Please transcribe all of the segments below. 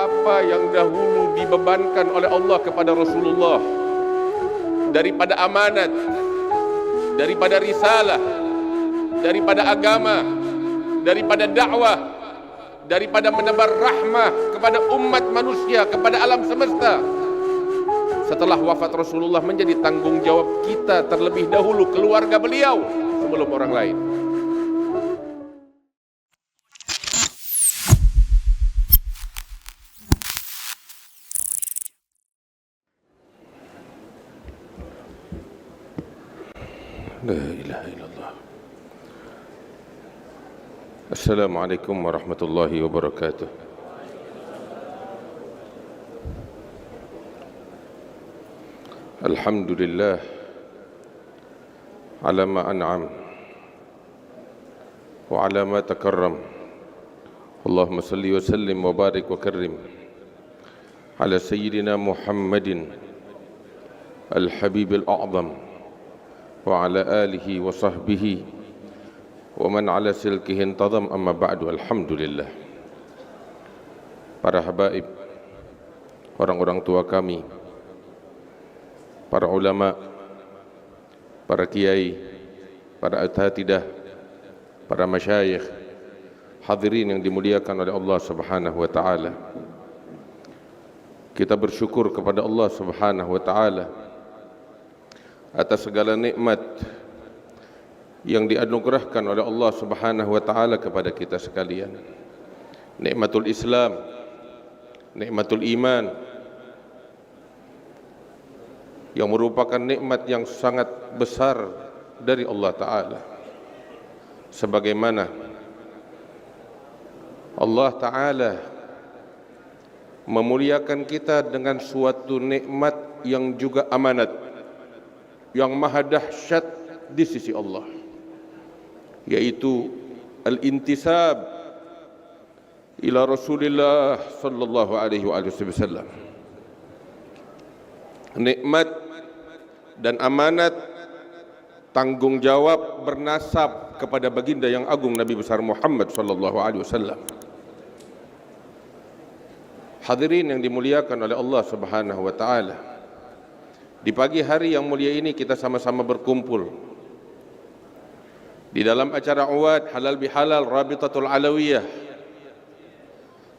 apa yang dahulu dibebankan oleh Allah kepada Rasulullah daripada amanat, daripada risalah, daripada agama, daripada dakwah, daripada menebar rahmah kepada umat manusia, kepada alam semesta. Setelah wafat Rasulullah menjadi tanggung jawab kita terlebih dahulu, keluarga beliau, sebelum orang lain. La ilaha illallah. Assalamualaikum warahmatullahi wabarakatuh. Alhamdulillah ala ma an'am wa ala ma takarram. Allahumma salli wa sallim wa barik wa karrim ala sayyidina Muhammadin al-habib al-a'zam wa ala alihi wa sahbihi wa man ala silkihi intazam, amma ba'du. Alhamdulillah. Para habaib, orang-orang tua kami, para ulama, para kiai, para atatidah, para masyayikh, hadirin yang dimuliakan oleh Allah Subhanahu wa taala. Kita bersyukur kepada Allah Subhanahu wa taala atas segala nikmat yang dianugerahkan oleh Allah Subhanahu wa taala kepada kita sekalian. Nikmatul Islam, nikmatul iman, yang merupakan nikmat yang sangat besar dari Allah taala. Sebagaimana Allah taala memuliakan kita dengan suatu nikmat yang juga amanat, yang maha dahsyat di sisi Allah, yaitu al-intisab ila Rasulillah sallallahu alaihi wasallam. Nikmat dan amanat, tanggung jawab bernasab kepada baginda yang agung Nabi besar Muhammad sallallahu alaihi wasallam. Hadirin yang dimuliakan oleh Allah Subhanahu wa taala, di pagi hari yang mulia ini kita sama-sama berkumpul di dalam acara UWAD Halal Bihalal Rabitatul Alawiyah,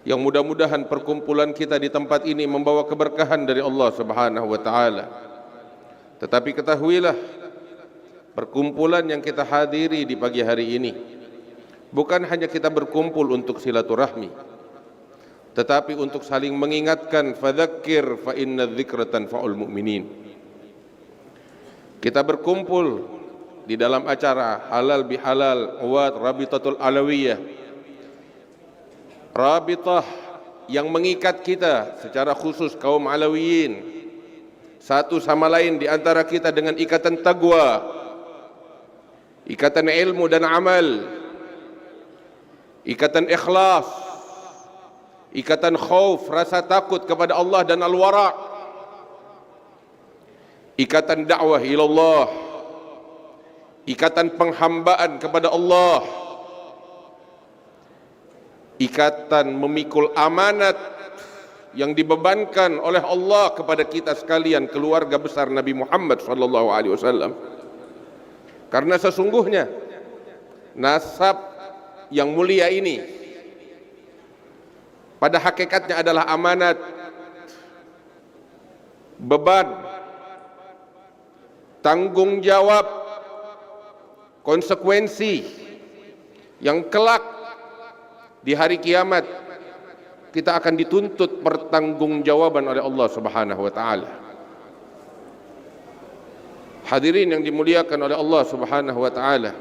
yang mudah-mudahan perkumpulan kita di tempat ini membawa keberkahan dari Allah Subhanahu wa taala. Tetapi ketahuilah, perkumpulan yang kita hadiri di pagi hari ini bukan hanya kita berkumpul untuk silaturahmi, tetapi untuk saling mengingatkan, fadzakir fa inna dzikra tanfa'ul mu'minin. Kita berkumpul di dalam acara Halal Bihalal UWAD Rabitatul Alawiyah, rabitah yang mengikat kita secara khusus kaum Alawiyin satu sama lain di antara kita dengan ikatan taqwa, ikatan ilmu dan amal, ikatan ikhlas, ikatan khauf, rasa takut kepada Allah dan al-wara', ikatan dakwah ilallah, ikatan penghambaan kepada Allah, ikatan memikul amanat yang dibebankan oleh Allah kepada kita sekalian, keluarga besar Nabi Muhammad sallallahu alaihi wasallam. Karena sesungguhnya nasab yang mulia ini pada hakikatnya adalah amanat, beban, tanggung jawab, konsekuensi yang kelak di hari kiamat kita akan dituntut pertanggungjawaban oleh Allah Subhanahu wa taala. Hadirin yang dimuliakan oleh Allah Subhanahu wa taala,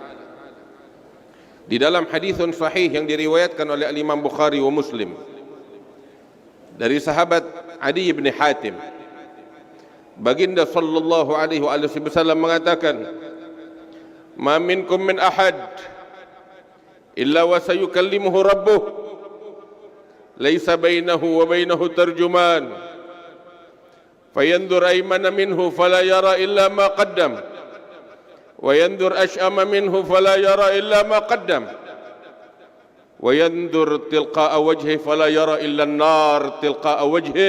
di dalam haditsun sahih yang diriwayatkan oleh Imam Bukhari wa Muslim dari sahabat Adi bin Hatim, baginda sallallahu alaihi wasallam mengatakan, "Ma minkum min ahad illa wa sayukallimuhu rabbuh, laisa bainahu wa bainahu tarjuman, fayandur aymana minhu fala yara illa ma qaddam, wa yandur ash'ama minhu fala yara illa ma qaddam, wa yandur tilqa'a wajhihi fala yara illa an-nar tilqa'a wajhihi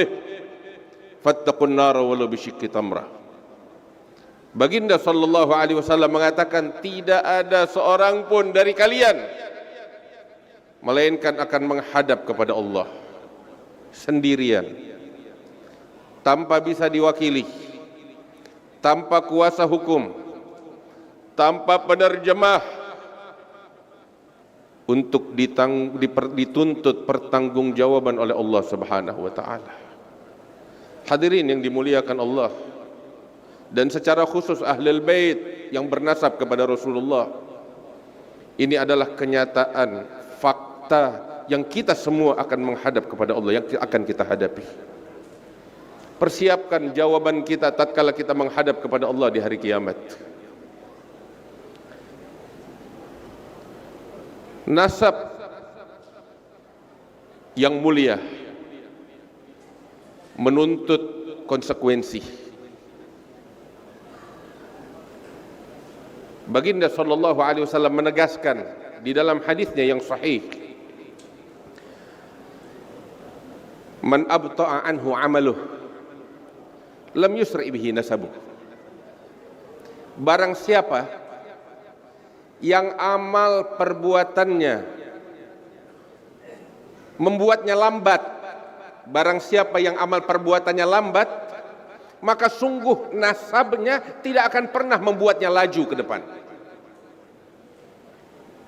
fattaqun nar walau bisyikki tamrah. Baginda sallallahu alaihi wasallam mengatakan, tidak ada seorang pun dari kalian melainkan akan menghadap kepada Allah sendirian, tanpa bisa diwakili, tanpa kuasa hukum, tanpa penerjemah, untuk dituntut pertanggungjawaban oleh Allah Subhanahu wa taala. Hadirin yang dimuliakan Allah, dan secara khusus Ahlul Bait yang bernasab kepada Rasulullah, ini adalah kenyataan, fakta yang kita semua akan menghadap kepada Allah, yang akan kita hadapi. Persiapkan jawaban kita tatkala kita menghadap kepada Allah di hari kiamat. Nasab yang mulia menuntut konsekuensi. Baginda sallallahu alaihi wasallam menegaskan di dalam hadisnya yang sahih, man abta'a anhu 'amaluh lam yusri bihi nasabuh. Barang siapa yang amal perbuatannya membuatnya lambat, barang siapa yang amal perbuatannya lambat, maka sungguh nasabnya tidak akan pernah membuatnya laju ke depan.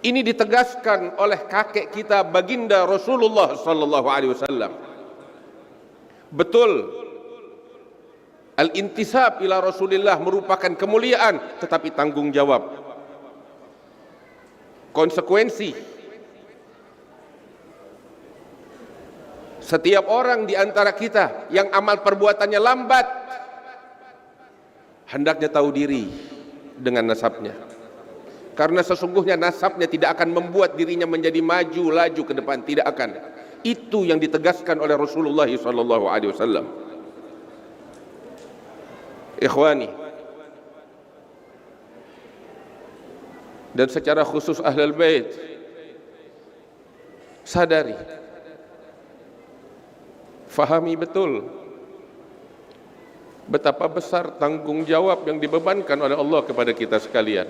Ini ditegaskan oleh kakek kita baginda Rasulullah sallallahu alaihi wasallam. Betul, al-intisab ila Rasulillah merupakan kemuliaan, tetapi tanggung jawab, konsekuensi. Setiap orang di antara kita yang amal perbuatannya lambat, hendaknya tahu diri dengan nasabnya, karena sesungguhnya nasabnya tidak akan membuat dirinya menjadi maju laju ke depan, tidak akan. Itu yang ditegaskan oleh Rasulullah sallallahu alaihi wasallam. Ikhwani, dan secara khusus Ahlul Bait, sadari, fahami betul betapa besar tanggung jawab yang dibebankan oleh Allah kepada kita sekalian.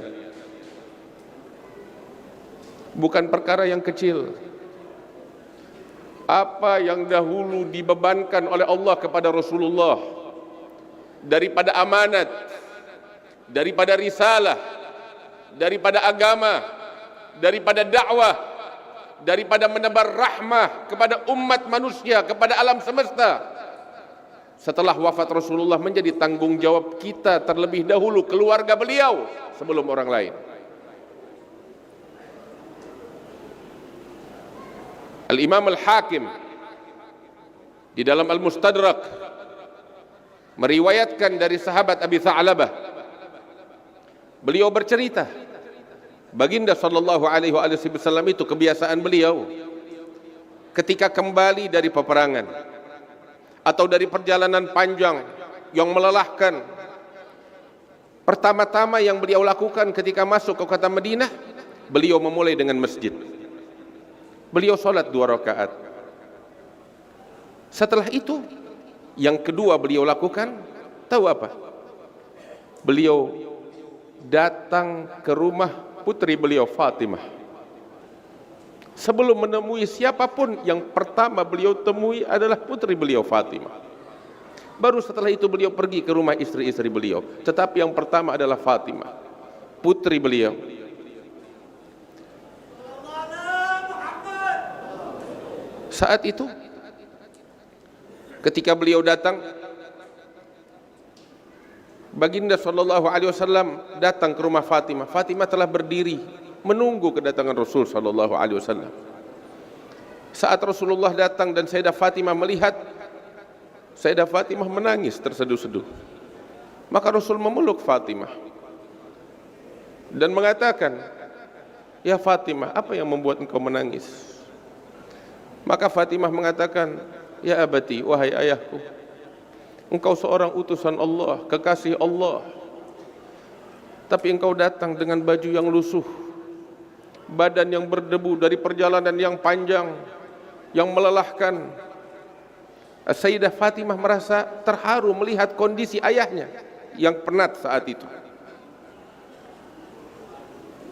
Bukan perkara yang kecil. Apa yang dahulu dibebankan oleh Allah kepada Rasulullah daripada amanat, daripada risalah, daripada agama, daripada dakwah, daripada menebar rahmah kepada umat manusia, kepada alam semesta, setelah wafat Rasulullah menjadi tanggung jawab kita terlebih dahulu, keluarga beliau, sebelum orang lain. Al-Imam Al-Hakim di dalam Al-Mustadrak meriwayatkan dari sahabat Abi Tha'labah, beliau bercerita, baginda sallallahu alaihi wasallam itu kebiasaan beliau ketika kembali dari peperangan atau dari perjalanan panjang yang melelahkan, pertama-tama yang beliau lakukan ketika masuk ke kota Madinah, beliau memulai dengan masjid. Beliau sholat 2 rakaat. Setelah itu, yang kedua beliau lakukan, tahu apa? Beliau datang ke rumah putri beliau Fatimah. Sebelum menemui siapapun, yang pertama beliau temui adalah putri beliau Fatimah. Baru setelah itu beliau pergi ke rumah istri-istri beliau. Tetapi yang pertama adalah Fatimah, putri beliau. Saat itu, ketika beliau datang, baginda sallallahu alaihi wasallam datang ke rumah Fatimah. Fatimah telah berdiri menunggu kedatangan Rasul sallallahu alaihi wasallam. Saat Rasulullah datang dan Sayyidah Fatimah melihat, Sayyidah Fatimah menangis terseduh-seduh. Maka Rasul memeluk Fatimah dan mengatakan, "Ya Fatimah, apa yang membuat engkau menangis?" Maka Fatimah mengatakan, "Ya abati, wahai ayahku, engkau seorang utusan Allah, kekasih Allah, tapi engkau datang dengan baju yang lusuh, badan yang berdebu dari perjalanan yang panjang, yang melelahkan. Sayyidah Fatimah merasa terharu melihat kondisi ayahnya yang penat saat itu.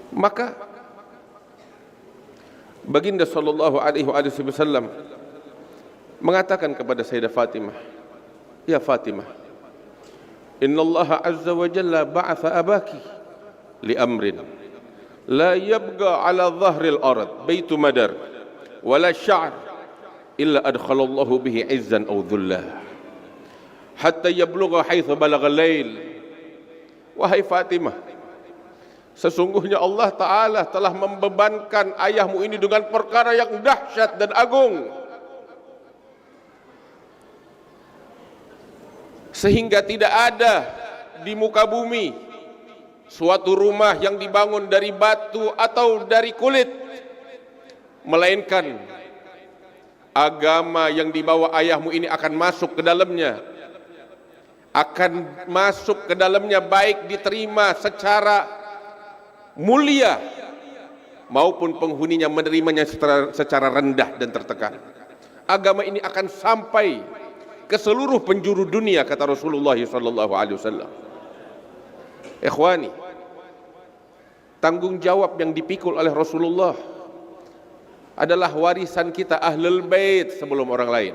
Maka Baginda sallallahu alaihi wasallam mengatakan kepada Sayyidah Fatimah, "Ya Fatimah, inna Allah azza wa jalla ba'atha abaki li amrin la yabqa ala dhahril ard baitu madar wala sya'r illa adkhalallahu bihi izzan aw dhullah hatta yablugha haitsu balagha al-lail." Wahai Fatimah, sesungguhnya Allah Ta'ala telah membebankan ayahmu ini dengan perkara yang dahsyat dan agung, sehingga tidak ada di muka bumi suatu rumah yang dibangun dari batu atau dari kulit, melainkan agama yang dibawa ayahmu ini akan masuk ke dalamnya, baik diterima secara mulia maupun penghuninya menerimanya secara rendah dan tertekan. Agama ini akan sampai ke seluruh penjuru dunia, kata Rasulullah sallallahu alaihi wasallam. Ikhwani, tanggung jawab yang dipikul oleh Rasulullah adalah warisan kita Ahlul Bait sebelum orang lain.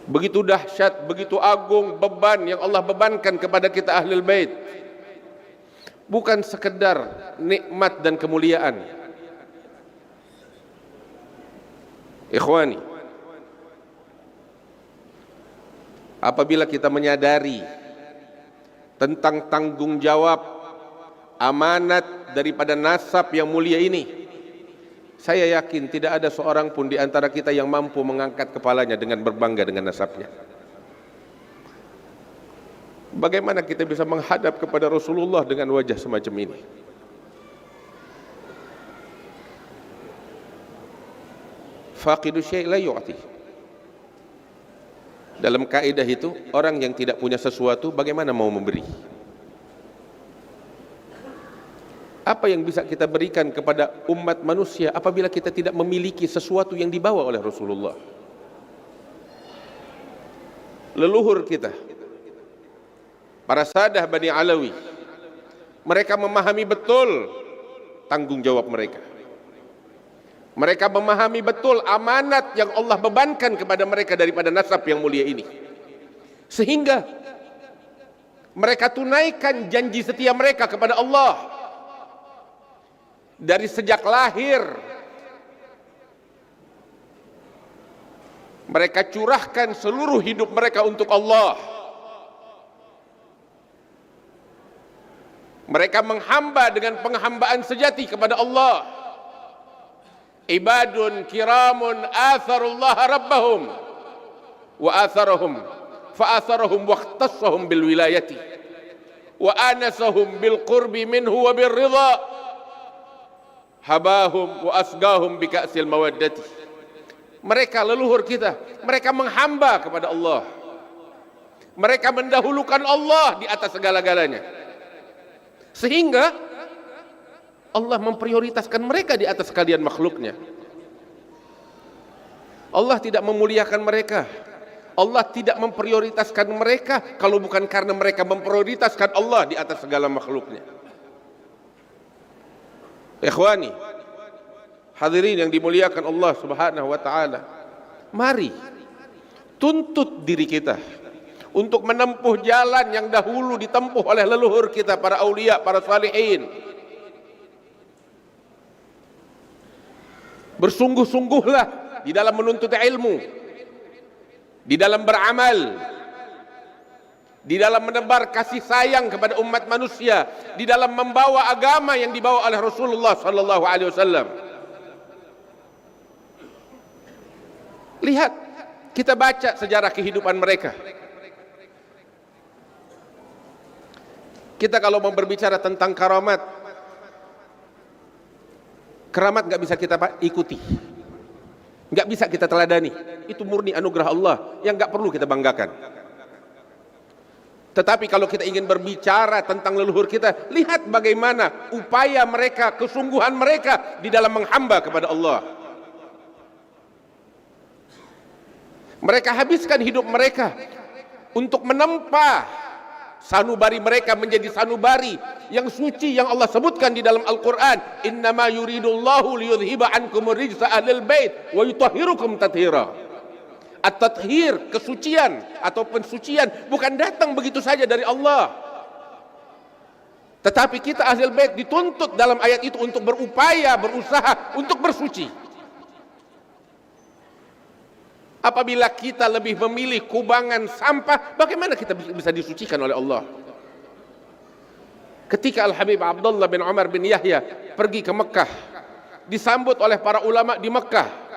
Begitu dahsyat, begitu agung beban yang Allah bebankan kepada kita Ahlul Bait. Bukan sekedar nikmat dan kemuliaan. Ikhwani, apabila kita menyadari tentang tanggung jawab amanat daripada nasab yang mulia ini, saya yakin tidak ada seorang pun di antara kita yang mampu mengangkat kepalanya dengan berbangga dengan nasabnya. Bagaimana kita bisa menghadap kepada Rasulullah dengan wajah semacam ini? Faqidu syai' la yu'ti. Dalam kaidah itu, orang yang tidak punya sesuatu bagaimana mau memberi? Apa yang bisa kita berikan kepada umat manusia apabila kita tidak memiliki sesuatu yang dibawa oleh Rasulullah? Leluhur kita, para sadah Bani Alawi, mereka memahami betul tanggung jawab mereka. Mereka memahami betul amanat yang Allah bebankan kepada mereka daripada nasab yang mulia ini, sehingga mereka tunaikan janji setia mereka kepada Allah dari sejak lahir. Mereka curahkan seluruh hidup mereka untuk Allah. Mereka menghamba dengan penghambaan sejati kepada Allah. Ibadun kiramun atharullah rabbahum wa atharahum fa atharahum wa ikhtassahum bil wilayati wa anasahum bil qurbi minhu wa bir ridha habahum wa asgahum bi ka'sil mawaddati. Mereka leluhur kita, mereka menghamba kepada Allah. Mereka mendahulukan Allah di atas segala-galanya, sehingga Allah memprioritaskan mereka di atas sekalian makhluknya. Allah tidak memuliakan mereka, Allah tidak memprioritaskan mereka kalau bukan karena mereka memprioritaskan Allah di atas segala makhluknya. Ikhwani, hadirin yang dimuliakan Allah Subhanahu wa taala, mari tuntut diri kita untuk menempuh jalan yang dahulu ditempuh oleh leluhur kita, para aulia, para salihin. Bersungguh-sungguhlah di dalam menuntut ilmu, di dalam beramal, di dalam menebar kasih sayang kepada umat manusia, di dalam membawa agama yang dibawa oleh Rasulullah sallallahu alaihi wasallam. Lihat, kita baca sejarah kehidupan mereka. Kita kalau mau berbicara tentang karamat nggak bisa kita ikuti, nggak bisa kita teladani. Itu murni anugerah Allah yang nggak perlu kita banggakan. Tetapi kalau kita ingin berbicara tentang leluhur kita, lihat bagaimana upaya mereka, kesungguhan mereka di dalam menghamba kepada Allah. Mereka habiskan hidup mereka untuk menempa sanubari mereka menjadi sanubari yang suci yang Allah sebutkan di dalam Al-Quran. Innama yuridullahu liyudhiba ankumur rijsa ahlil bait wa yutahhirukum tathira. At-tathhir, kesucian atau pensucian bukan datang begitu saja dari Allah. Tetapi kita ahlul bait dituntut dalam ayat itu untuk berupaya, berusaha untuk bersuci. Apabila kita lebih memilih kubangan sampah, bagaimana kita bisa disucikan oleh Allah? Ketika Al-Habib Abdullah bin Umar bin Yahya pergi ke Mekah, disambut oleh para ulama di Mekah.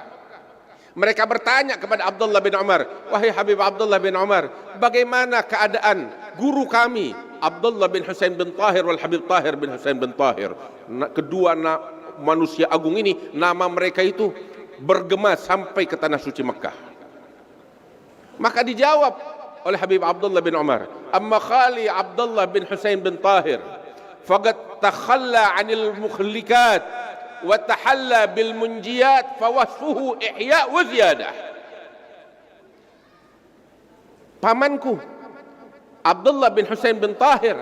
Mereka bertanya kepada Abdullah bin Umar, wahai Habib Abdullah bin Umar, bagaimana keadaan guru kami Abdullah bin Husain bin Tahir wal Habib Tahir bin Husain bin Tahir. Kedua manusia agung ini, nama mereka itu bergema sampai ke tanah suci Mekah. Maka dijawab oleh Habib Abdullah bin Umar, amma khali Abdullah bin Husain bin Tahir faqad takhalla 'anil mukhlikat wa tahalla bil munjiyat fawasfuhu ihya wa ziyadah. Pamanku Abdullah bin Husain bin Tahir,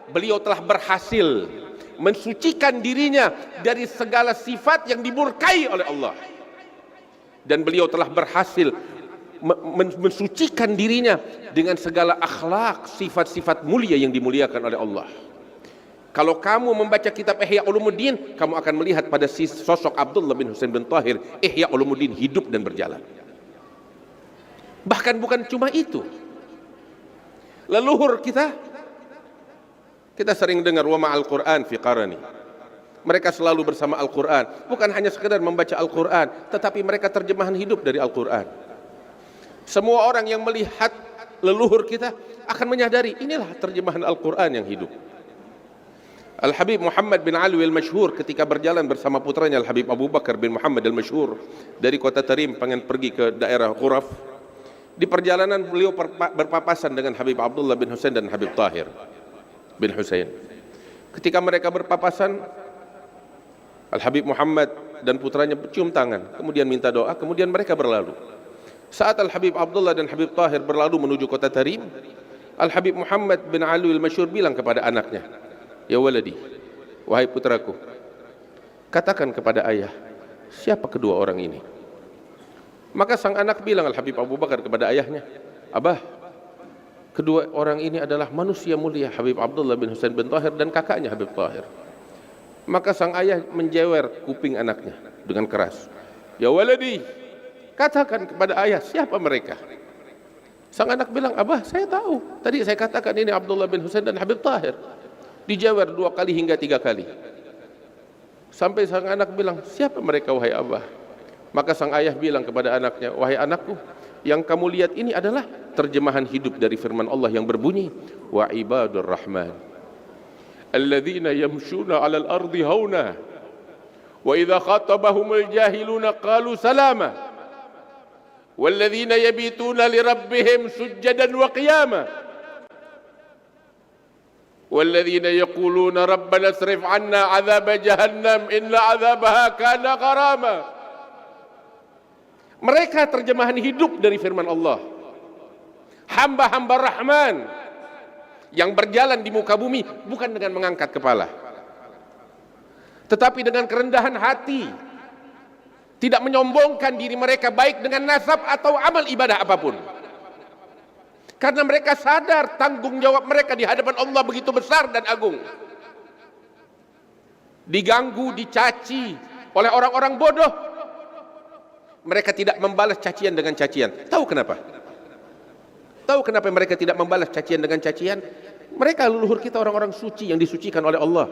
beliau telah berhasil mensucikan dirinya dari segala sifat yang dimurkai oleh Allah, dan beliau telah berhasil mensucikan dirinya dengan segala akhlak, sifat-sifat mulia yang dimuliakan oleh Allah. Kalau kamu membaca kitab Ihya Ulumuddin, kamu akan melihat pada sosok Abdullah bin Husain bin Tahir, Ihya Ulumuddin hidup dan berjalan. Bahkan bukan cuma itu, leluhur kita sering dengar wa ma'al Qur'an fi qarani. Mereka selalu bersama Al-Quran, bukan hanya sekedar membaca Al-Quran, tetapi mereka terjemahan hidup dari Al-Quran. Semua orang yang melihat leluhur kita akan menyadari inilah terjemahan Al-Quran yang hidup. Al-Habib Muhammad bin Alwi al-Masyhur ketika berjalan bersama putranya Al-Habib Abu Bakar bin Muhammad al-Masyhur dari kota Tarim pengen pergi ke daerah Khuraf. Di perjalanan beliau berpapasan dengan Habib Abdullah bin Husain dan Habib Tahir bin Husain. Ketika mereka berpapasan, Al-Habib Muhammad dan putranya cium tangan, kemudian minta doa, kemudian mereka berlalu. Saat Al-Habib Abdullah dan Habib Tahir berlalu menuju kota Tarim, Al-Habib Muhammad bin Alwi al-Masyhur bilang kepada anaknya, ya waladi, wahai putraku, katakan kepada ayah, siapa kedua orang ini? Maka sang anak bilang, Al-Habib Abu Bakar kepada ayahnya, abah, kedua orang ini adalah manusia mulia, Habib Abdullah bin Husain bin Tahir dan kakaknya Habib Tahir. Maka sang ayah menjewer kuping anaknya dengan keras, ya waladi, katakan kepada ayah, siapa mereka? Sang anak bilang, abah, saya tahu, tadi saya katakan ini Abdullah bin Husain dan Habib Tahir. Dijewer 2 kali hingga 3 kali. Sampai sang anak bilang, siapa mereka wahai abah? Maka sang ayah bilang kepada anaknya, wahai anakku, yang kamu lihat ini adalah terjemahan hidup dari firman Allah yang berbunyi, wa ibadur rahman alladzina yamshuna 'alal ardi hauna wa idza khatabahumul jahiluna qalu salama walladzina yabituna lirabbihim sujjadan wa qiyama walladzina yaquluna rabbana asrif 'anna 'adzaba jahannam inna 'adzabaha kana gharama. Mereka terjemahan hidup dari firman Allah, hamba-hamba Rahman yang berjalan di muka bumi bukan dengan mengangkat kepala, tetapi dengan kerendahan hati, tidak menyombongkan diri mereka baik dengan nasab atau amal ibadah apapun, karena mereka sadar tanggung jawab mereka di hadapan Allah begitu besar dan agung. Diganggu, dicaci oleh orang-orang bodoh, mereka tidak membalas cacian dengan cacian. Tahu kenapa? Tahu kenapa mereka tidak membalas cacian dengan cacian? Mereka leluhur kita orang-orang suci yang disucikan oleh Allah.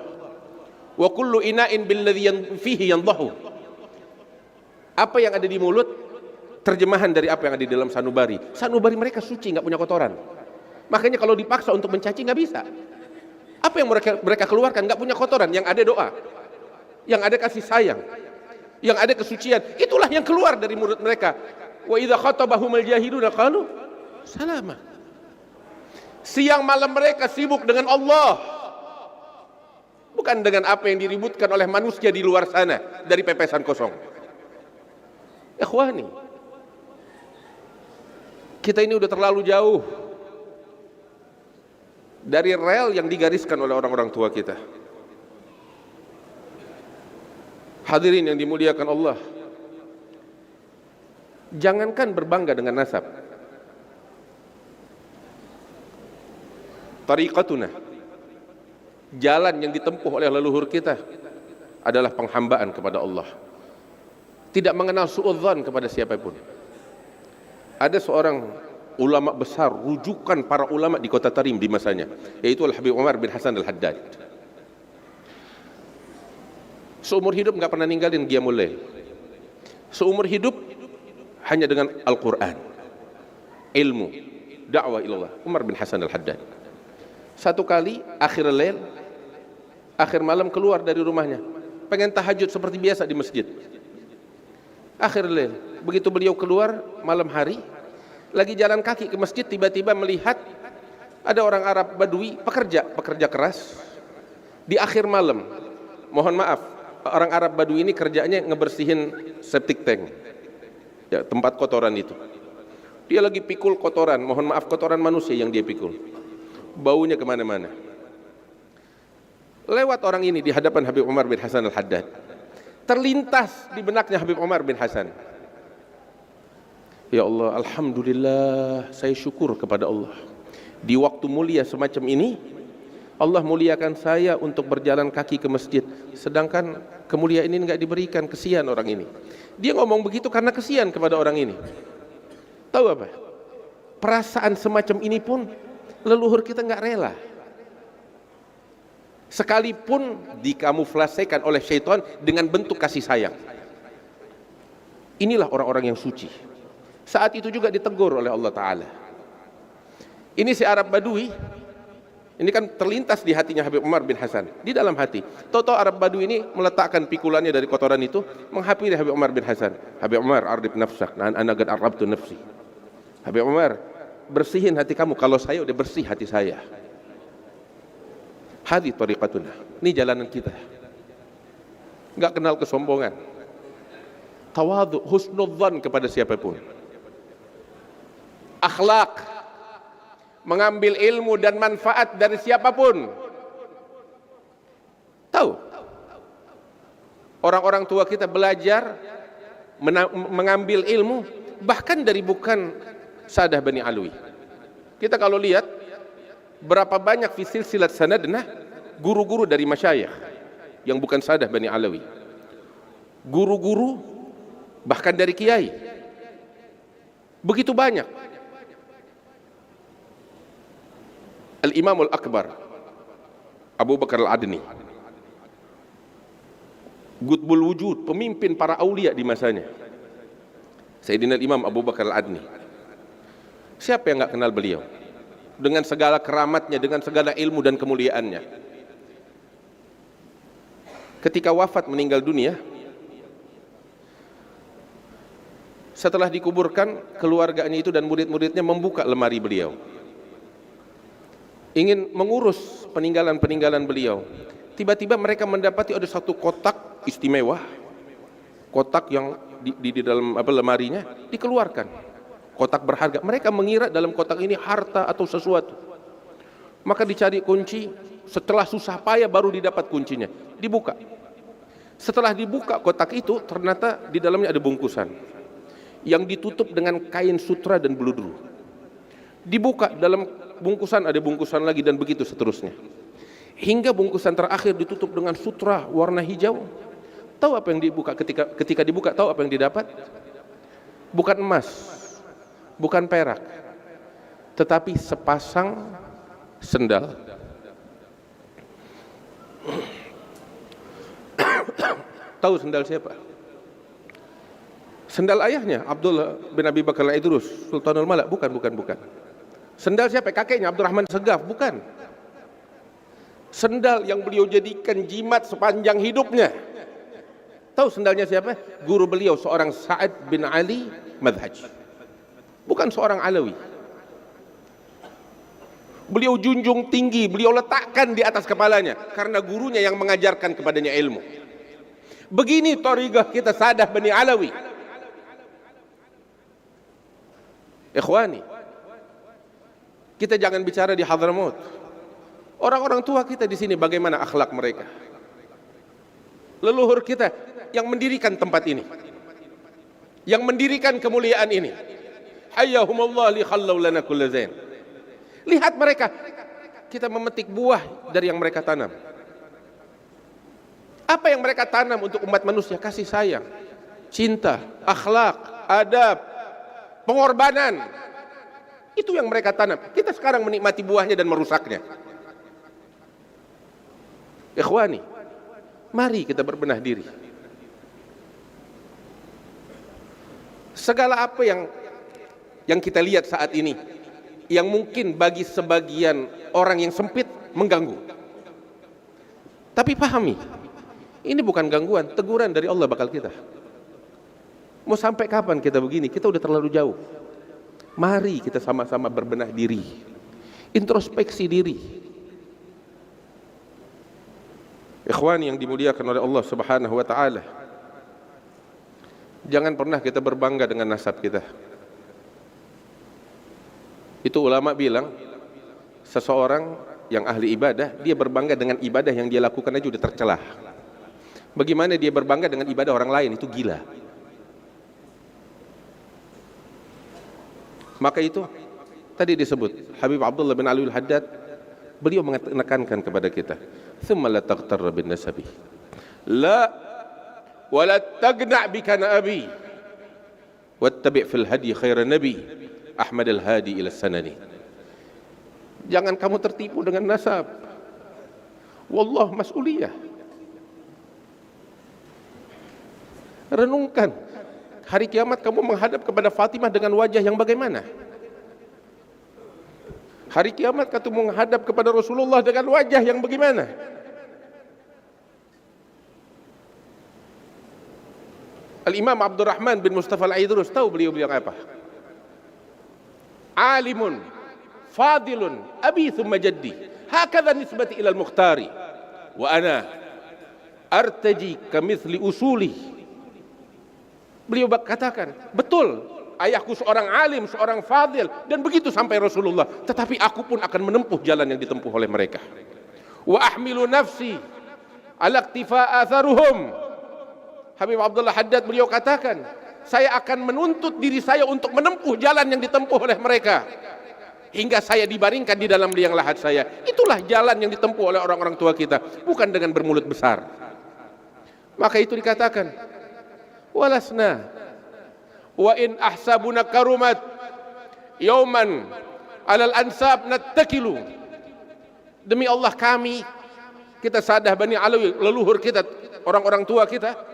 Wa kullu ina'in billadhi fihi yandahu. Apa yang ada di mulut, terjemahan dari apa yang ada di dalam sanubari. Sanubari mereka suci, nggak punya kotoran. Makanya kalau dipaksa untuk mencaci nggak bisa. Apa yang mereka keluarkan nggak punya kotoran. Yang ada doa, yang ada kasih sayang, yang ada kesucian. Itulah yang keluar dari mulut mereka. Wa idza khatabahumul jahiluna qalu salama. Siang malam mereka sibuk dengan Allah, bukan dengan apa yang diributkan oleh manusia di luar sana dari pepesan kosong. Ikhwani, kita ini udah terlalu jauh dari rel yang digariskan oleh orang-orang tua kita. Hadirin yang dimuliakan Allah, jangankan berbangga dengan nasab, tariqatuna, jalan yang ditempuh oleh leluhur kita adalah penghambaan kepada Allah, tidak mengenal suudzon kepada siapapun. Ada seorang ulama besar, rujukan para ulama di kota Tarim di masanya, yaitu Al-Habib Umar bin Hasan Al-Haddad. Seumur hidup nggak pernah ninggalin Qiyamul Lail. Seumur hidup hanya dengan Al-Quran, ilmu, dakwah ilallah. Umar bin Hasan Al-Haddad satu kali akhir lail, akhir malam keluar dari rumahnya, pengen tahajud seperti biasa di masjid. Akhir lail, begitu beliau keluar malam hari, lagi jalan kaki ke masjid, tiba-tiba melihat ada orang Arab Badui, pekerja keras. Di akhir malam, mohon maaf, orang Arab Badui ini kerjanya ngebersihin septic tank, ya, tempat kotoran itu. Dia lagi pikul kotoran, mohon maaf, kotoran manusia yang dia pikul, baunya kemana-mana. Lewat orang ini di hadapan Habib Umar bin Hasan Al-Haddad, terlintas di benaknya Habib Umar bin Hasan, ya Allah, alhamdulillah, saya syukur kepada Allah, di waktu mulia semacam ini Allah muliakan saya untuk berjalan kaki ke masjid, sedangkan kemuliaan ini enggak diberikan. Kesian orang ini. Dia ngomong begitu karena kesian kepada orang ini. Tahu apa? Perasaan semacam ini pun leluhur kita enggak rela, sekalipun dikamuflasekan oleh syaitan dengan bentuk kasih sayang. Inilah orang-orang yang suci. Saat itu juga ditegur oleh Allah Ta'ala. Ini si Arab Badui, ini kan terlintas di hatinya Habib Umar bin Hasan, di dalam hati. Tahu-tahu Arab Badui ini meletakkan pikulannya dari kotoran itu, menghampiri Habib Umar bin Hasan. Habib Umar, ardib nafsak, nah ana qad arabtu nafsi. Habib Umar, bersihin hati kamu, kalau saya udah bersih hati saya. Hadi tariqatuna, ini jalanan kita. Enggak kenal kesombongan, tawadhu, husnudzan kepada siapapun, akhlak, mengambil ilmu dan manfaat dari siapapun. Tahu, orang-orang tua kita belajar mengambil ilmu bahkan dari bukan Sadah Bani Alwi. Kita kalau lihat berapa banyak fi silsilat sanadna guru-guru dari masyayikh yang bukan Sadah Bani Alwi, guru-guru bahkan dari kiai, begitu banyak. Al-Imamul Akbar Abu Bakar Al-Adni, Qutbul Wujud, pemimpin para aulia di masanya, Sayyidina Imam Abu Bakar Al-Adni. Siapa yang enggak kenal beliau? Dengan segala keramatnya, dengan segala ilmu dan kemuliaannya. Ketika wafat, meninggal dunia, setelah dikuburkan, keluarganya itu dan murid-muridnya membuka lemari beliau, ingin mengurus peninggalan-peninggalan beliau. Tiba-tiba mereka mendapati ada satu kotak istimewa, kotak yang di dalam lemarinya dikeluarkan, kotak berharga. Mereka mengira dalam kotak ini harta atau sesuatu. Maka dicari kunci, setelah susah payah baru didapat kuncinya. Dibuka. Setelah dibuka kotak itu, ternyata di dalamnya ada bungkusan yang ditutup dengan kain sutra dan beludru. Dibuka, dalam bungkusan ada bungkusan lagi, dan begitu seterusnya, hingga bungkusan terakhir ditutup dengan sutra warna hijau. Tahu apa yang dibuka? Ketika dibuka, tahu apa yang didapat? Bukan emas, bukan perak, tetapi sepasang sendal. Tahu sendal siapa? Sendal ayahnya Abdullah bin Abi Bakar Al-Idrus Sultanul Malak. Bukan. Sendal siapa? Kakeknya Abdurrahman Segaf. Bukan. Sendal yang beliau jadikan jimat sepanjang hidupnya. Tahu sendalnya siapa? Guru beliau, seorang Sa'ad bin Ali Madhaj. Bukan seorang Alawi. beliau junjung tinggi, beliau letakkan di atas kepalanya karena gurunya yang mengajarkan kepadanya ilmu. Begini thariqah kita Sadah Bani Alawi. Ikhwani, kita jangan bicara di Hadramaut. Orang-orang tua kita di sini bagaimana akhlak mereka? Leluhur kita yang mendirikan tempat ini, yang mendirikan kemuliaan ini. Hayyahumullah li khallau lana kulla zain. Lihat mereka, kita memetik buah dari yang mereka tanam. Apa yang mereka tanam untuk umat manusia? Kasih sayang, cinta, akhlak, adab, pengorbanan. Itu yang mereka tanam. Kita sekarang menikmati buahnya dan merusaknya. Ikhwani, mari kita berbenah diri. Segala apa yang kita lihat saat ini, yang mungkin bagi sebagian orang yang sempit mengganggu, tapi pahami, ini bukan gangguan, teguran dari Allah bakal kita. Mau sampai kapan kita begini? Kita udah terlalu jauh. Mari kita sama-sama berbenah diri, introspeksi diri. Ikhwan yang dimuliakan oleh Allah Subhanahu wa taala, jangan pernah kita berbangga dengan nasab kita. Itu ulama bilang, seseorang yang ahli ibadah, dia berbangga dengan ibadah yang dia lakukan aja udah tercelah. Bagaimana dia berbangga dengan ibadah orang lain? Itu gila. Maka itu tadi disebut Habib Abdullah bin Ali al-Haddad, beliau menekankan kepada kita, thumma la taghtarra bin nasabi la wa la tagna' bika abi wattabi' fil hadi khairan nabi Ahmad al-Hadi ila sanani. Jangan kamu tertipu dengan nasab. Wallah mas'uliyah. Renungkan, hari kiamat kamu menghadap kepada Fatimah dengan wajah yang bagaimana? Hari kiamat kamu menghadap kepada Rasulullah dengan wajah yang bagaimana? Al-Imam Abdurrahman bin Mustafa Al-Aidrus, tahu beliau bilang apa? Alimun fadilun abi thumma jaddi, hakadha nisbati ila al-mukhtari wa ana artaji kamithli usuli. Beliau katakan, betul, ayahku seorang alim, seorang fadil, dan begitu sampai Rasulullah, tetapi aku pun akan menempuh jalan yang ditempuh oleh mereka. Wa ahmilu nafsi ala iktifa atharuhum. Habib Abdullah Haddad beliau katakan, saya akan menuntut diri saya untuk menempuh jalan yang ditempuh oleh mereka hingga saya dibaringkan di dalam liang lahat saya. Itulah jalan yang ditempuh oleh orang-orang tua kita, bukan dengan bermulut besar. Maka itu dikatakan, walasna wa in ahsabuna karumat yauman alal ansab nattakilu. Demi Allah kami, kita Sadah Bani Alawi, leluhur kita, orang-orang tua kita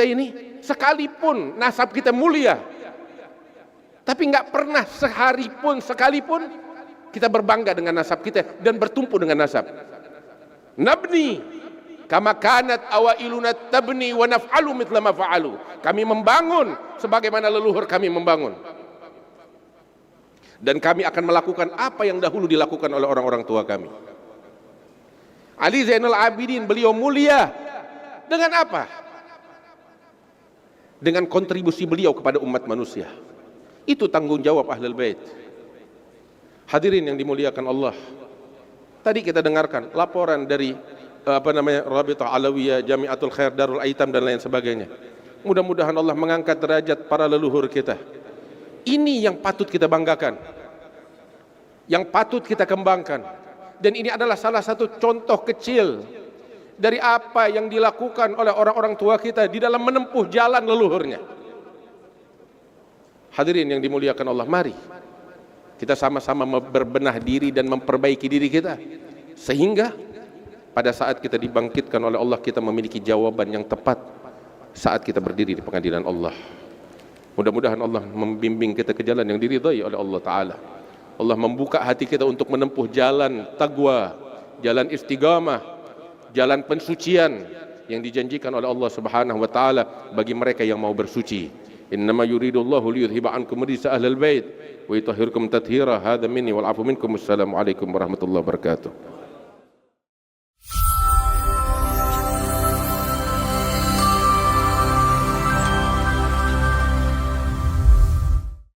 ini sekalipun nasab kita mulia, tapi nggak pernah sekalipun kita berbangga dengan nasab kita dan bertumpu dengan nasab. Nabni kama kanat awailuna tabni wa naf'alu mithla ma fa'alu. Kami membangun sebagaimana leluhur kami membangun. Dan kami akan melakukan apa yang dahulu dilakukan oleh orang-orang tua kami. Ali Zainul Abidin, beliau mulia dengan apa? Dengan kontribusi beliau kepada umat manusia. Itu tanggung jawab Ahlul Bait. Hadirin yang dimuliakan Allah, tadi kita dengarkan laporan dari Rabitah Alawiyah, Jamiatul Khair, Darul Aitam dan lain sebagainya. Mudah-mudahan Allah mengangkat derajat para leluhur kita. Ini yang patut kita banggakan, yang patut kita kembangkan. Dan ini adalah salah satu contoh kecil dari apa yang dilakukan oleh orang-orang tua kita di dalam menempuh jalan leluhurnya. Hadirin yang dimuliakan Allah, mari kita sama-sama berbenah diri dan memperbaiki diri kita, sehingga pada saat kita dibangkitkan oleh Allah, kita memiliki jawaban yang tepat saat kita berdiri di pengadilan Allah. Mudah-mudahan Allah membimbing kita ke jalan yang diridhai oleh Allah Ta'ala. Allah membuka hati kita untuk menempuh jalan taqwa, jalan istiqamah, jalan pensucian yang dijanjikan oleh Allah Subhanahu wa taala bagi mereka yang mau bersuci. Innama yuridullahu liyudhiba ankum rijsa ahlal bait wa yutahhirakum tathira. Hadza minni wal 'afu minkum. Wassalamu alaikum warahmatullahi wabarakatuh.